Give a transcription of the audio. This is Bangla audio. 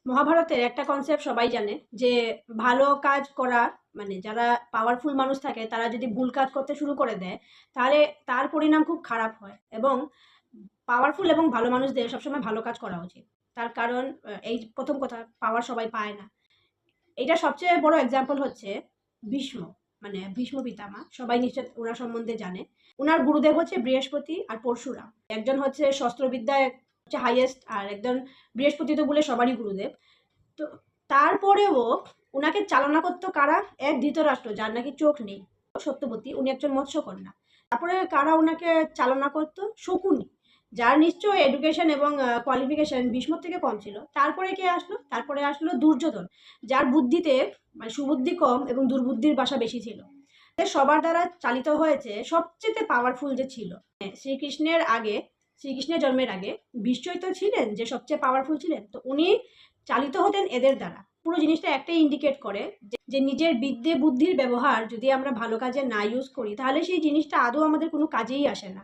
মহাভারতের একটা কনসেপ্ট সবাই জানে যে ভালো কাজ করা মানে যারা পাওয়ারফুল মানুষ থাকে তারা যদি ভুল কাজ করতে শুরু করে দেয় তাহলে তার পরিণাম খুব খারাপ হয় এবং পাওয়ারফুল এবং ভালো মানুষদের সবসময় ভালো কাজ করা উচিত। তার কারণ এই প্রথম কথা, পাওয়ার সবাই পায় না। এটা সবচেয়ে বড় এক্সাম্পল হচ্ছে ভীষ্ম, মানে ভীষ্ম পিতামহ, সবাই নিশ্চয় ওনার সম্বন্ধে জানে। ওনার গুরুদেব হচ্ছে বৃহস্পতি আর পরশুরাম। একজন হচ্ছে শস্ত্রবিদ্যায় হচ্ছে হাইয়েস্ট, আর একজন বৃহস্পতি তো বলে সবারই গুরুদেব। তো তারপরেও উনাকে চালনা করতো কারা? এক ধৃতরাষ্ট্র, যার নাকি চোখ নেই। সত্যবতী, উনি একজন মৎস্যকন্যা। তারপরে কারা উনাকে চালনা করতো? শকুনি, যার নিশ্চয় এডুকেশন এবং কোয়ালিফিকেশন ভীষ্মর থেকে কম ছিল। তারপরে কে আসলো? তারপরে আসলো দুর্যোধন, যার বুদ্ধিতে মানে সুবুদ্ধি কম এবং দুর্বুদ্ধির বাসা বেশি ছিল। সবার দ্বারা চালিত হয়েছে সবচেয়ে পাওয়ারফুল যে ছিল শ্রীকৃষ্ণের আগে, শ্রীকৃষ্ণের জন্মের আগে বিশ্বই তো ছিলেন যে সবচেয়ে পাওয়ারফুল ছিলেন, তো উনি চালিত হতেন এদের দ্বারা। পুরো জিনিসটা একটাই ইন্ডিকেট করে যে নিজের বিদ্যে বুদ্ধির ব্যবহার যদি আমরা ভালো কাজে না ইউজ করি তাহলে সেই জিনিসটা আদৌ আমাদের কোনো কাজেই আসে না।